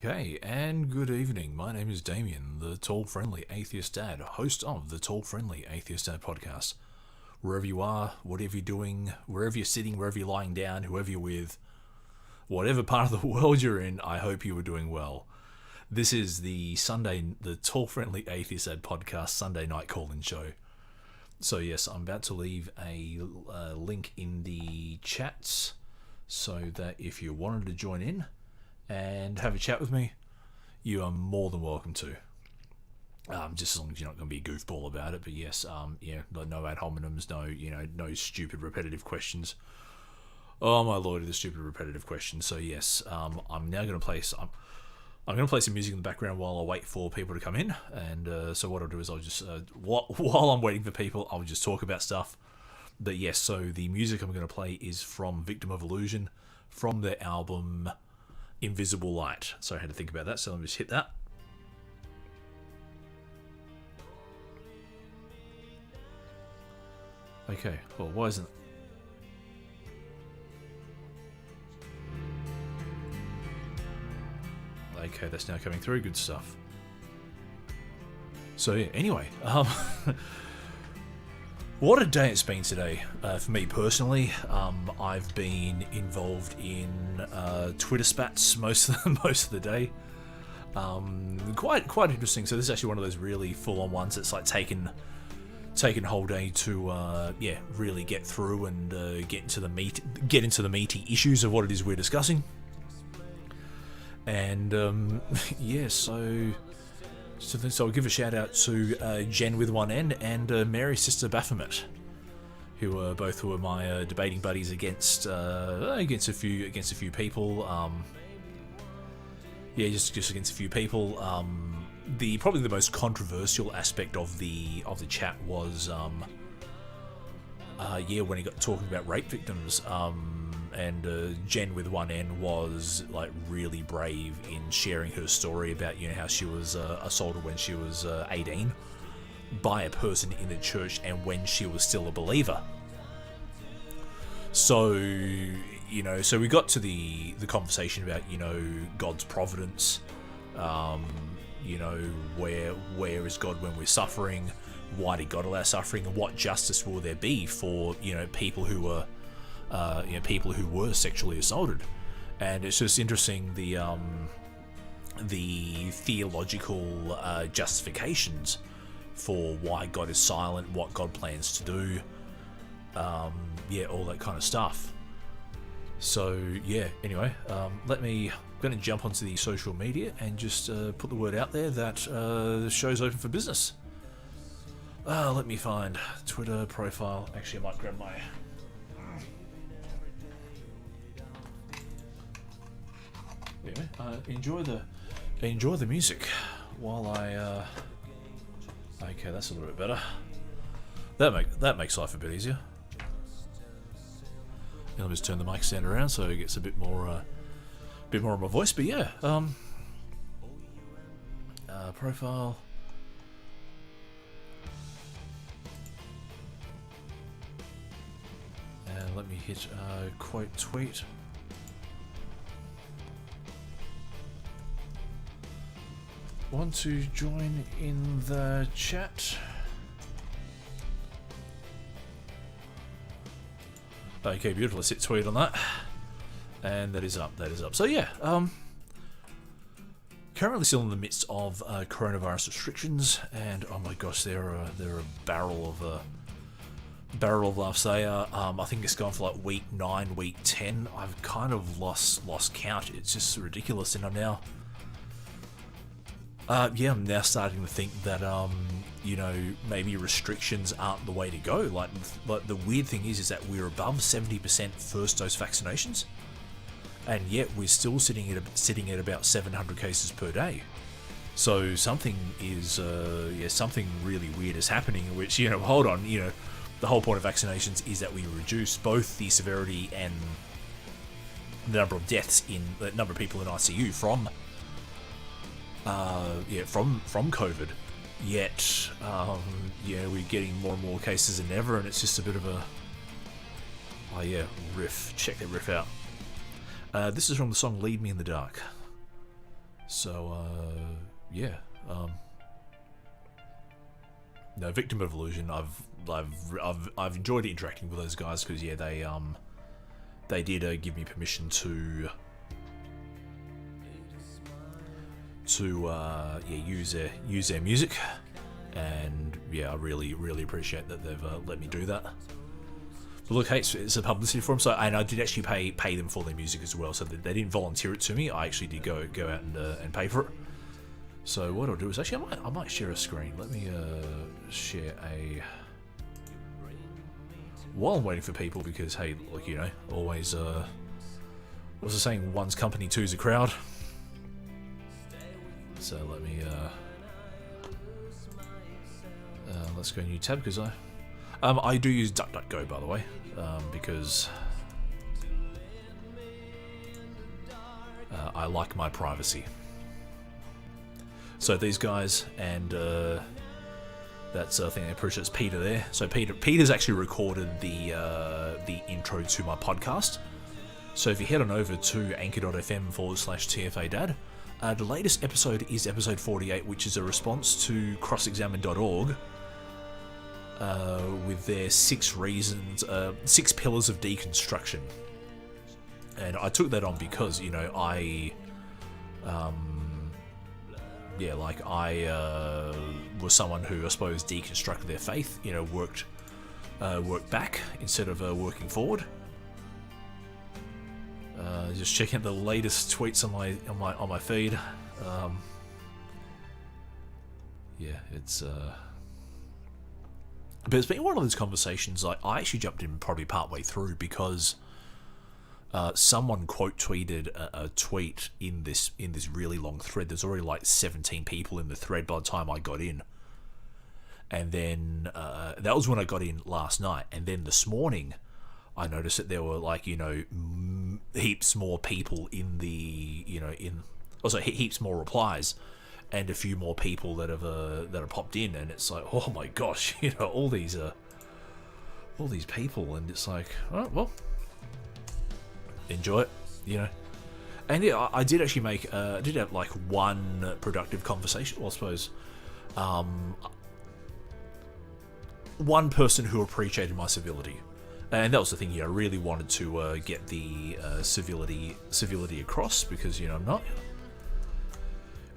Okay, and good evening. My name is Damien, the tall, friendly atheist dad, host of the Tall, Friendly Atheist Dad podcast. Wherever you are, whatever you're doing, wherever you're sitting, wherever you're lying down, whoever you're with, whatever part of the world you're in, I hope you are doing well. This is the Tall, Friendly Atheist Dad podcast Sunday night call-in show. So yes, I'm about to leave a link in the chats so that if you wanted to join in and have a chat with me, you are more than welcome to. Just as long as you're not going to be a goofball about it. But yes, no ad hominems, no stupid repetitive questions. Oh my lordy, the stupid repetitive questions. So yes, I'm now going to play some. I'm going to play some music in the background while I wait for people to come in. And so what I'll do is I'll just while I'm waiting for people, I'll just talk about stuff. But yes, so the music I'm going to play is from Victim of Illusion, from their album Invisible Light. So I had to think about that, so let me just hit that. Okay, well, why isn't... Okay, that's now coming through, good stuff. So yeah, anyway, what a day it's been today. For me personally, I've been involved in Twitter spats most of the day. Quite interesting. So this is actually one of those really full-on ones that's like taken a whole day to really get through and get into the meaty issues of what it is we're discussing. And So I'll give a shout out to Jen with one N and Mary's sister Baphomet, who were my debating buddies against a few people. Just against a few people. Probably the most controversial aspect of the chat was when he got talking about rape victims. And Jen with one N was like really brave in sharing her story about how she was assaulted when she was 18 by a person in the church and when she was still a believer. So so we got to the conversation about God's providence, where is God when we're suffering, why did God allow suffering, and what justice will there be for people who were sexually assaulted. And it's just interesting the theological justifications for why God is silent, what God plans to do, all that kind of stuff. So anyway, I'm going to jump onto the social media and just put the word out there that the show's open for business. Let me find Twitter profile. Actually, I might grab my... Anyway, enjoy the music while I. Okay, that's a little bit better. That makes life a bit easier. I'll just turn the mic stand around so it gets a bit more of my voice. But yeah, profile. And let me hit quote tweet. Want to join in the chat? Okay, beautiful. Let's hit tweet on that, and that is up. So yeah, currently still in the midst of coronavirus restrictions, and oh my gosh, they're a barrel of laughs. They are. I think it's gone for like week 9, week 10. I've kind of lost count. It's just ridiculous, and I'm now starting to think that maybe restrictions aren't the way to go. Like the weird thing is that we're above 70% first dose vaccinations, and yet we're still sitting at about 700 cases per day. So something really weird is happening. Which hold on, the whole point of vaccinations is that we reduce both the severity and the number of deaths in the number of people in ICU from COVID. Yet, we're getting more and more cases than ever, and it's just a bit of a riff. Check that riff out. This is from the song "Lead Me in the Dark." So, yeah. No, Victim of Illusion. I've enjoyed interacting with those guys because yeah, they did give me permission to use their music, and yeah, I really appreciate that they've let me do that. But look, hey, it's a publicity for them, so, and I did actually pay them for their music as well, so they didn't volunteer it to me. I actually did go out and pay for it. So what I'll do is actually I might share a screen. Let me share a, while I'm waiting for people, because hey, look, you know, always what's the saying? One's company, two's a crowd. So let me let's go new tab, because I do use DuckDuckGo, by the way, because I like my privacy. So these guys, and that's I think I'm pretty sure it's Peter there. So Peter's actually recorded the intro to my podcast. So if you head on over to anchor.fm/TFADad, the latest episode is episode 48, which is a response to crossexamine.org with their 6 pillars of deconstruction. And I took that on because, you know, I was someone who, I suppose, deconstructed their faith, you know, worked back instead of working forward. Just checking out the latest tweets on my feed. Yeah, but it's been one of those conversations. Like, I actually jumped in probably partway through because someone quote tweeted a tweet in this really long thread. There's already like 17 people in the thread by the time I got in, and then that was when I got in last night. And then this morning, I noticed that there were, like, you know, heaps more people in the, you know, also heaps more replies, and a few more people that have popped in, and it's like, oh my gosh, you know, all these people, and it's like, oh well, enjoy it, you know. And yeah, I did actually did have like one productive conversation, well, I suppose, one person who appreciated my civility. And that was the thing, you know, I really wanted to get the civility across, because, you know, I'm not,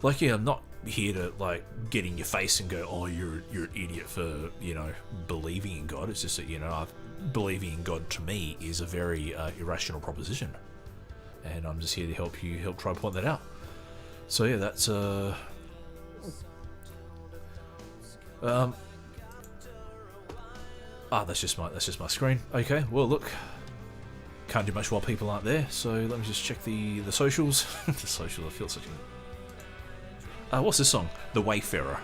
like, yeah, I'm not here to, like, get in your face and go, oh, you're an idiot for, you know, believing in God. It's just that, you know, believing in God to me is a very irrational proposition, and I'm just here to help try to point that out. So yeah, that's that's just my screen. Okay, well look, can't do much while people aren't there, so let me just check the socials. The socials, I feel such a... what's this song? The Wayfarer.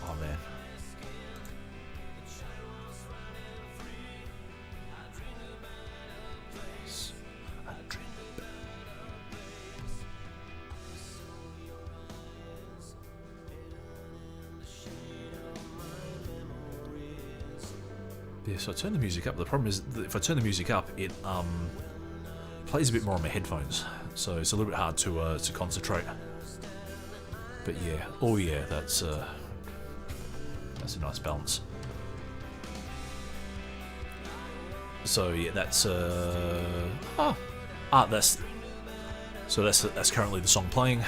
Oh man. Yeah, so I turn the music up. The problem is that if I turn the music up, it plays a bit more on my headphones, so it's a little bit hard to concentrate. But yeah, oh yeah, that's a nice balance. So yeah, that's that's currently the song playing.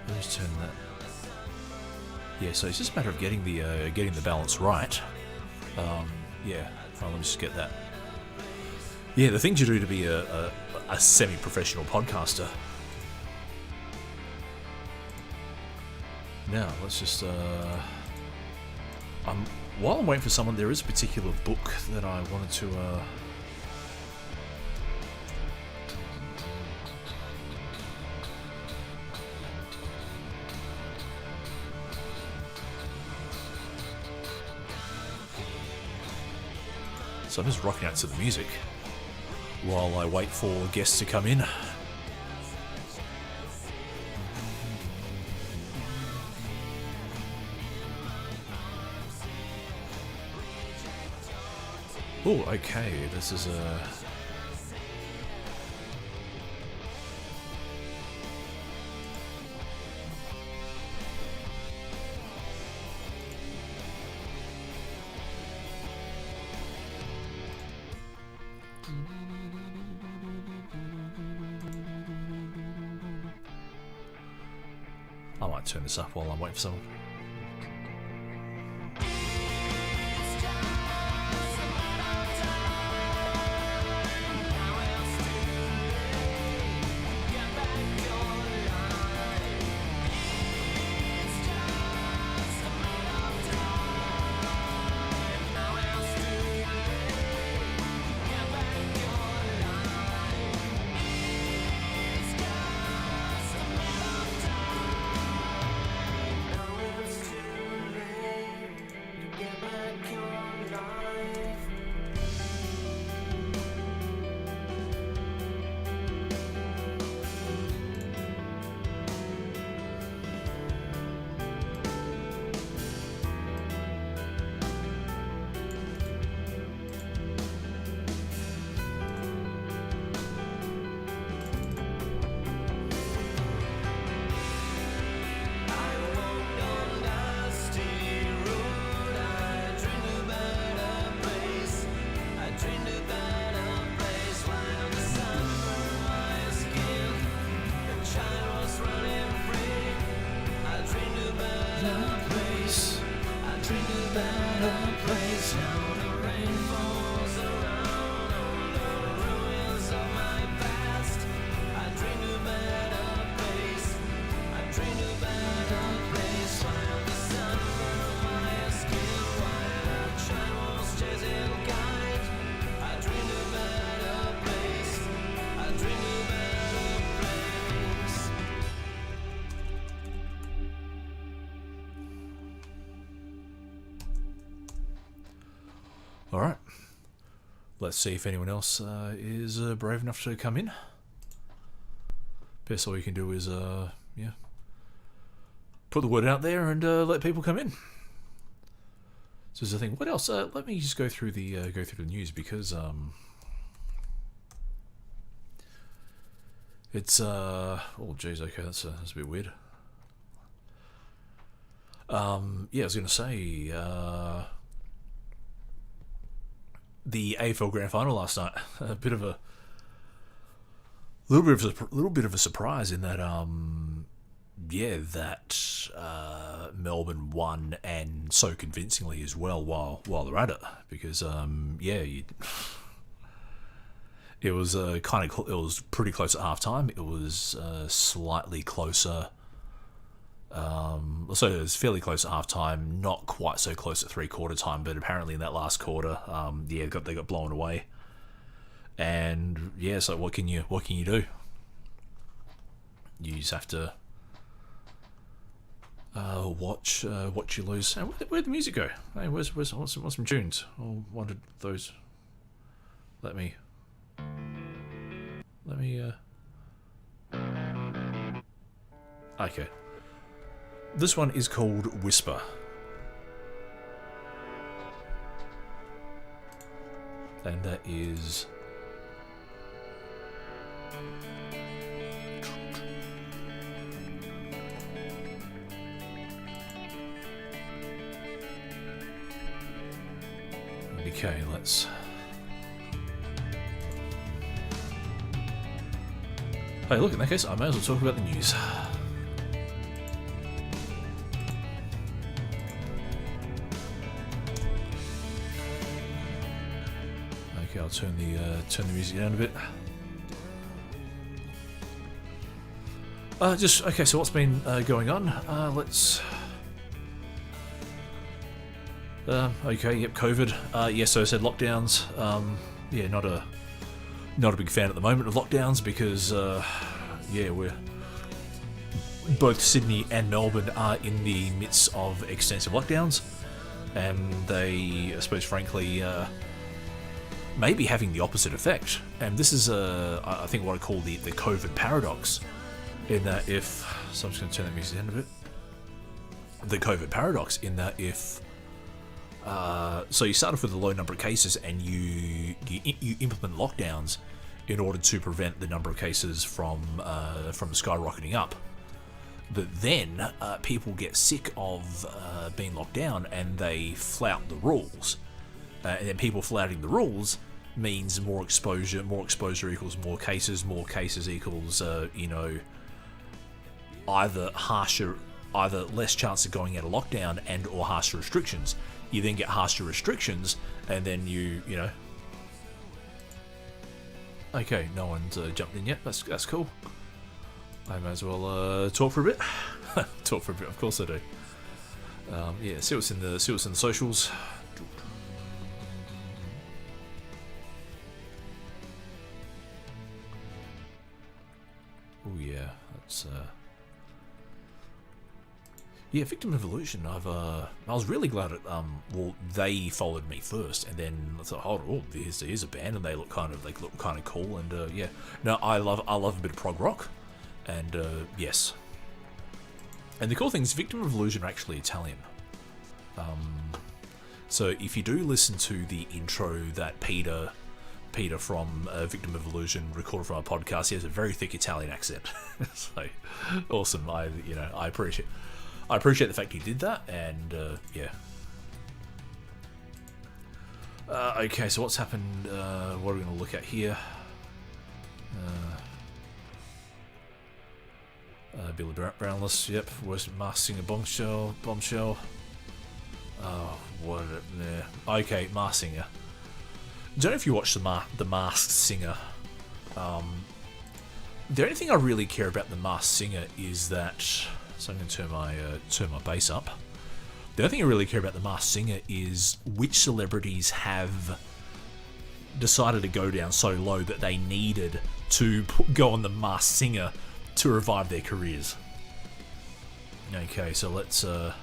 Let me just turn that. Yeah, so it's just a matter of getting the balance right. Yeah, let me just get that. Yeah, the things you do to be a semi-professional podcaster. Now, let's just... while I'm waiting for someone, there is a particular book that I wanted to... So I'm just rocking out to the music while I wait for guests to come in. Oh, okay, this is a... might turn this up while I'm waiting for someone. Alright, let's see if anyone else is brave enough to come in. Best all you can do is, yeah, put the word out there and let people come in. So there's the thing. What else? Let me just go through the news because it's oh geez, okay, that's a bit weird. Yeah, I was going to say. The AFL Grand Final last night, a little bit of a surprise in that, yeah, that Melbourne won, and so convincingly as well while they're at it, because yeah, it was it was pretty close at halftime. It was slightly closer. So it was fairly close at half time, not quite so close at 3/4 time, but apparently in that last quarter, yeah, they got blown away. And yeah, so what can you do? You just have to watch you lose. And where'd the music go? Hey, what's some tunes? I wanted those. Let me. Okay. This one is called Whisper. And that is... Okay, let's... Hey, look, in that case, I may as well talk about the news. Okay, I'll turn the music down a bit. Okay. So what's been going on? Let's. Okay. Yep. COVID. Yes. So I said lockdowns. Yeah. Not a big fan at the moment of lockdowns because yeah, we're both Sydney and Melbourne are in the midst of extensive lockdowns, and they, I suppose, frankly. Maybe having the opposite effect, and this is I think what I call the COVID paradox, in that if so, I'm just going to turn the music down a bit. The COVID paradox, in that if so you start off with a low number of cases and you implement lockdowns in order to prevent the number of cases from skyrocketing up, but then people get sick of being locked down and they flout the rules. And then people flouting the rules means more exposure equals more cases equals, you know, either harsher either less chance of going out of lockdown and or harsher restrictions. You then get harsher restrictions, and then you know. Okay, no one's jumped in yet. That's cool. I may as well talk for a bit. Talk for a bit, of course I do. Yeah, see what's in the socials. Oh yeah, that's yeah, Victim Evolution. I was really glad at well, they followed me first, and then I thought, oh, here's a band, and they look kind of cool, and yeah, no, I love a bit of prog rock, and yes, and the cool thing is Victim Evolution are actually Italian. So if you do listen to the intro that Peter from Victim Evolution recorded from our podcast, he has a very thick Italian accent. So awesome! I appreciate the fact he did that, and yeah. Okay, so what's happened? What are we going to look at here? Billy Brownless, yep. Worst Masked Singer bombshell. Oh, what? Yeah. Okay, Masked Singer. Don't know if you watched the Masked Singer. The only thing I really care about the Masked Singer is that. So I'm going to turn my bass up. The only thing I really care about the Masked Singer is which celebrities have decided to go down so low that they needed to go on the Masked Singer to revive their careers. Okay, so let's. Oh,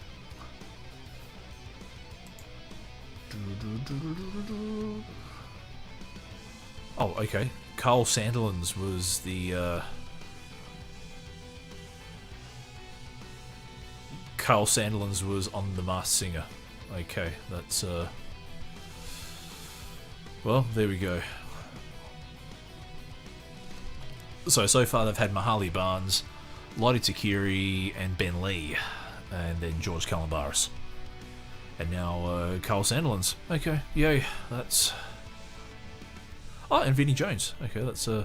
okay. Carl Sandilands was the. Carl Sandilands was on the Masked Singer. Okay, that's well, there we go. So far they've had Mahali Barnes, Lottie Takiri, and Ben Lee, and then George Calombaris, and now Carl Sandilands. Okay, yay, that's. Oh, and Vinnie Jones. Okay, that's oh,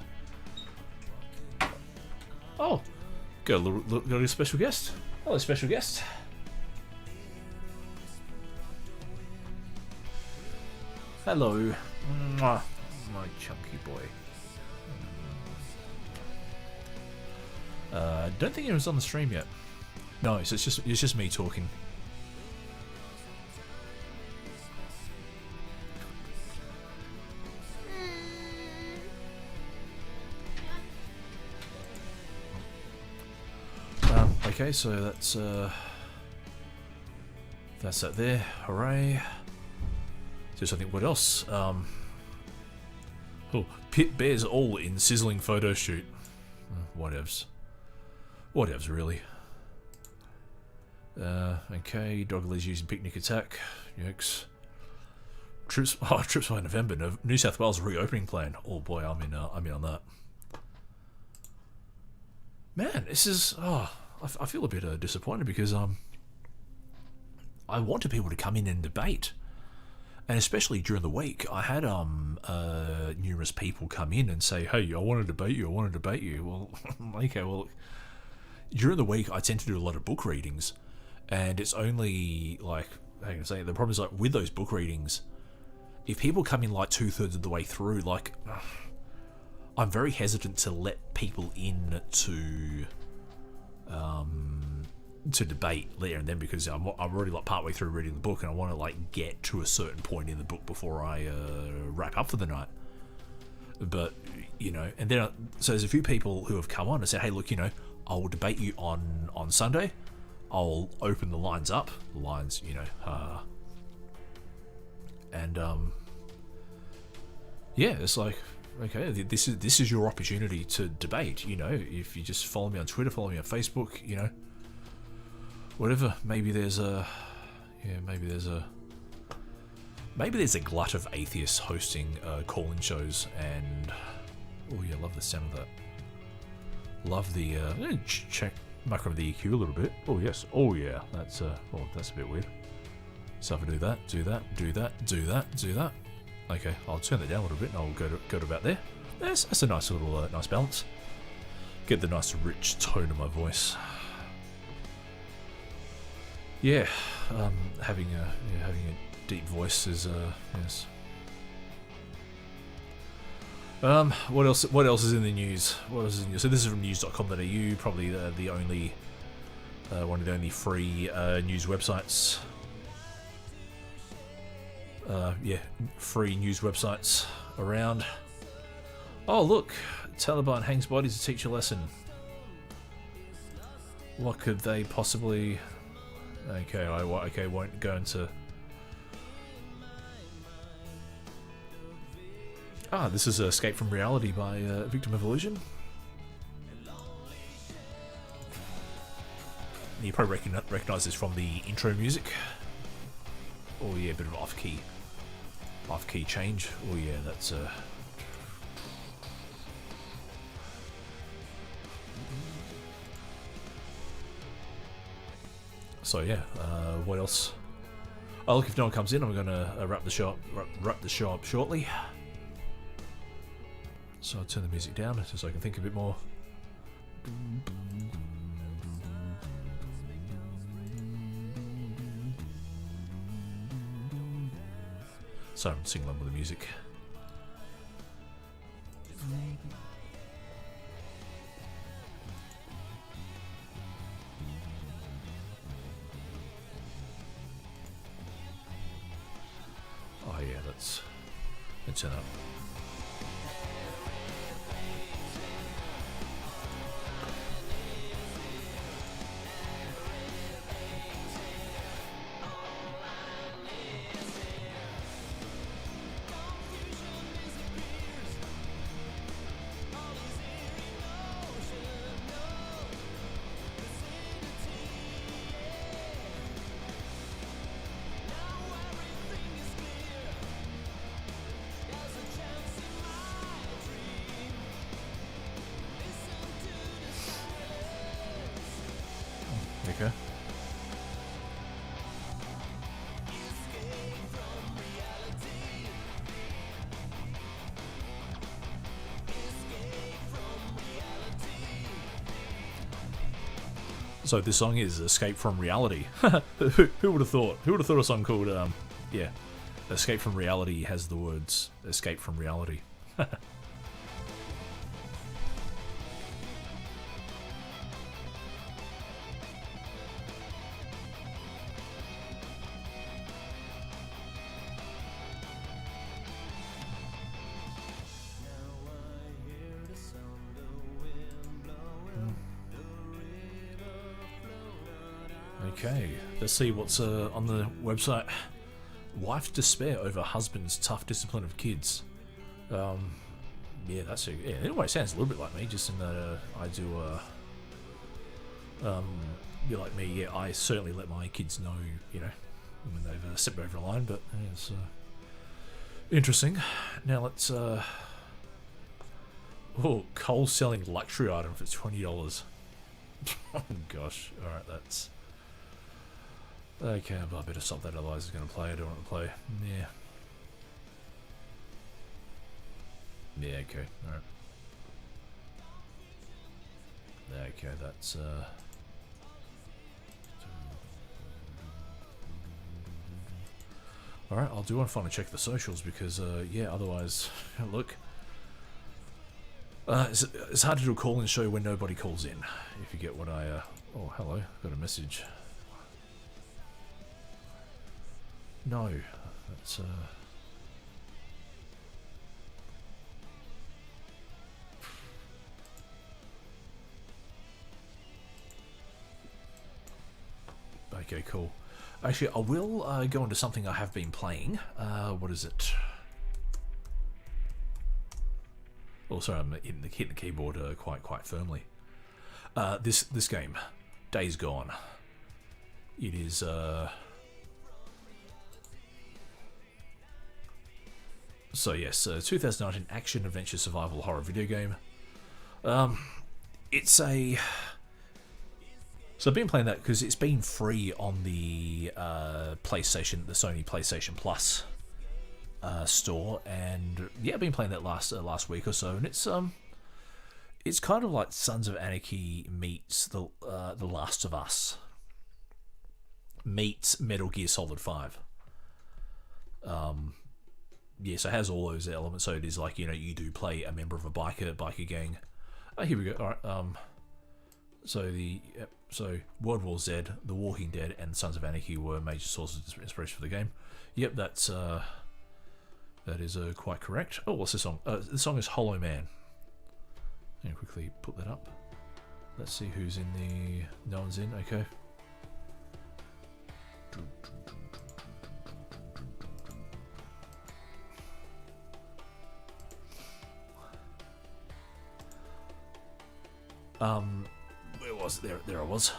got a special guest. Hello, special guest. Hello. Mwah. My chunky boy. Don't think it was on the stream yet. No, so it's just me talking. Okay, so that's that there. Hooray! Just I think what else? Oh, Pit Bears all in sizzling photo shoot. Whatevs. Whatevs, really. Okay, Doggerly's using picnic attack. Yikes. Trips by November. New South Wales reopening plan. Oh boy, I'm in on that. Man, this is I feel a bit disappointed because I wanted people to come in and debate, and especially during the week, I had numerous people come in and say, "Hey, I want to debate you. I want to debate you." Well, okay, well, during the week, I tend to do a lot of book readings, and it's only like how can I say the problem is like with those book readings, if people come in like 2/3 of the way through, like I'm very hesitant to let people in to debate there and then because I'm already like partway through reading the book and I want to like get to a certain point in the book before I wrap up for the night. But you know, and then so there's a few people who have come on and said, hey, look, you know, I'll debate you on Sunday. I'll open the lines up, you know, and yeah, it's like, okay, this is your opportunity to debate. You know, if you just follow me on Twitter, follow me on Facebook, you know, whatever. Maybe there's a glut of atheists hosting call-in shows, and oh yeah, love the sound of that. Love the check muck over the EQ a little bit. Oh yes, oh yeah, that's a bit weird. So if I do that. Okay, I'll turn that down a little bit and I'll go to about there. That's a nice little nice balance. Get the nice rich tone of my voice. Yeah, having a deep voice is yes. What else? What else is in the news? What else is in the news? So this is from news.com.au, probably the only one of the only free news websites. Yeah, free news websites around. Oh look, Taliban hangs bodies to teach a lesson. What could they possibly? Okay, I won't go into. This is Escape from Reality by Victim of Illusion. You probably recognise this from the intro music. Oh yeah, a bit of off-key change. Oh yeah, that's So yeah, what else? Oh look, if no one comes in, I'm gonna wrap the show up shortly. So I'll turn the music down just so I can think a bit more. So I'm singing along with the music. Oh yeah, let's turn up. Okay. So this song is Escape from Reality. Who would have thought? Who would have thought a song called, yeah, Escape from Reality has the words Escape from Reality. Okay, let's see what's on the website. Wife's despair over husband's tough discipline of kids. Yeah, that's yeah. In a way, it sounds a little bit like me, just in that I do. You're like me, yeah. I certainly let my kids know, you know, when they've stepped over a line. But yeah, it's interesting. Now let's. Oh, Cole's selling luxury item for $20. Oh gosh! All right, that's. Okay, but I better stop that, otherwise it's going to play. I don't want to play. Yeah. Yeah, okay, alright. Okay, that's, Alright, I'll do want to finally check the socials because, yeah, otherwise, look. It's hard to do a call-in show when nobody calls in, if you get what I, Oh, hello, got a message. No, that's okay, cool. Actually, I will go into something I have been playing. What is it? Oh, sorry, I'm hitting the keyboard quite firmly. This game, Days Gone. It is So yes, 2019 action adventure survival horror video game. It's a. So I've been playing that because it's been free on the PlayStation, the Sony PlayStation Plus store, and yeah, I've been playing that last week or so, and it's kind of like Sons of Anarchy meets the Last of Us. meets Metal Gear Solid 5. Yeah, so it has all those elements. So it is like, you do play a member of a biker gang. Oh, here we go. All right. So World War Z, The Walking Dead, and Sons of Anarchy were major sources of inspiration for the game. Yep, that is quite correct. Oh, what's the song? The song is Hollow Man. And quickly put that up. Let's see who's in the. No one's in. Okay. Where was it? There I was.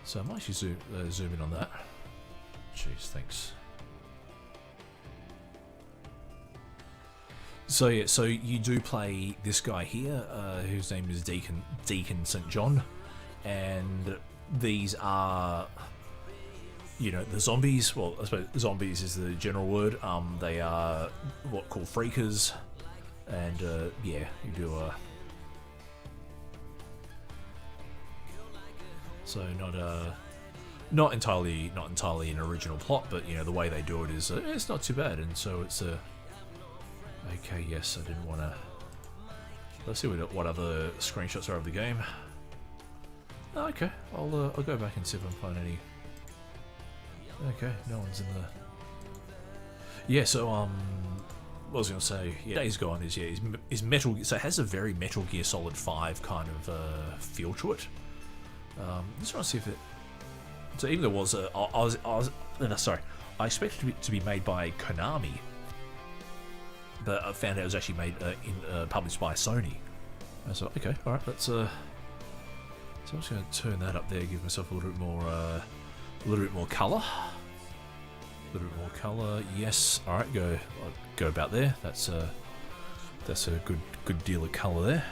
So I might actually zoom in on that. Jeez, thanks. So yeah, so you do play this guy here, whose name is Deacon St. John, and these are, the zombies. Well, I suppose zombies is the general word. They are what called freakers, and yeah, you do so not entirely an original plot, but the way they do it is it's not too bad, and so it's okay. Yes, I didn't want to. Let's see what other screenshots are of the game. Okay, I'll go back and see if I can find any. Okay, no one's in the. Yeah, so what was I going to say? Yeah, Days Gone is Metal. So it has a very Metal Gear Solid 5 kind of feel to it. Just want to see if it. So even though it was I expected it to be made by Konami, but I found out it was actually made published by Sony. I thought, okay, all right, let's. So I'm just going to turn that up there, give myself a little bit more colour. A little bit more colour. Yes, all right, go about there. That's a good deal of colour there.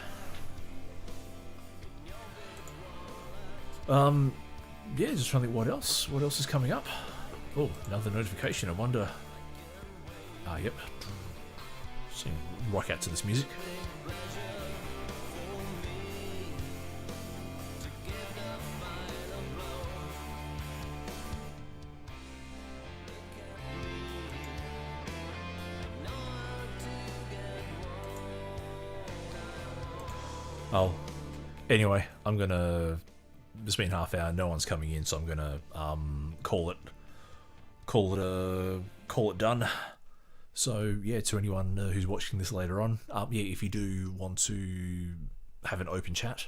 Yeah, just trying to think what else is coming up. Oh, another notification. I wonder. Yep. So rock out to this music. Oh, anyway, I'm gonna. It's been half hour. No one's coming in, so I'm gonna call it done. So yeah, to anyone who's watching this later on, yeah, if you do want to have an open chat,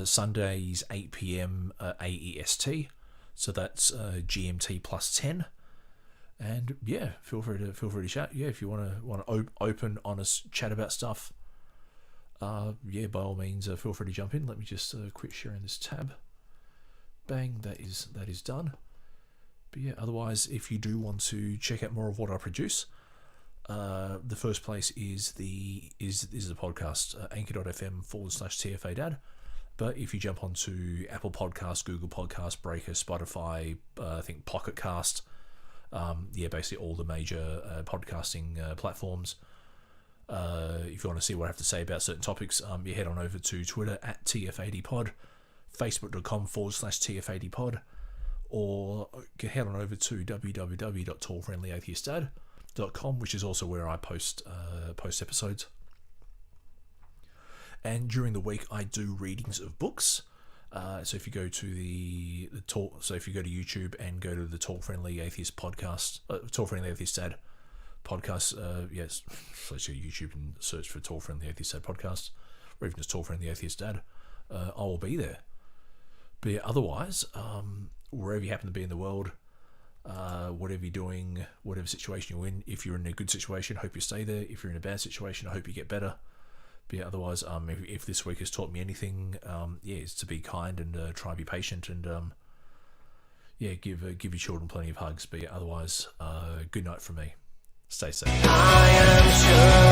Sundays 8 p.m. AEST, so that's GMT plus 10. And yeah, feel free to chat. Yeah, if you want to open, honest chat about stuff. Yeah, by all means, feel free to jump in. Let me just quit sharing this tab. Bang, that is done. But yeah, otherwise, if you do want to check out more of what I produce, the first place is the podcast, anchor.fm/TFADad. But if you jump onto Apple Podcasts, Google Podcasts, Breaker, Spotify, I think Pocket Cast, yeah, basically all the major podcasting platforms. If you want to see what I have to say about certain topics, you head on over to Twitter at TFADpod, Facebook.com/TFADpod, or head on over to www.tallfriendlyatheistdad.com, which is also where I post episodes. And during the week, I do readings of books. So if you go to if you go to YouTube and go to the Tall Friendly Atheist podcast, Tall Friendly Atheist Dad podcast, yes, so YouTube and search for Tall Friendly Atheist Dad podcast, or even just Tall Friendly Atheist Dad, I will be there. But yeah, otherwise, wherever you happen to be in the world, whatever you're doing, whatever situation you're in, if you're in a good situation, hope you stay there. If you're in a bad situation, I hope you get better. But yeah, otherwise, if this week has taught me anything, yeah, it's to be kind and try and be patient, and yeah, give your children plenty of hugs. But yeah, otherwise, good night from me. Stay safe. I am sure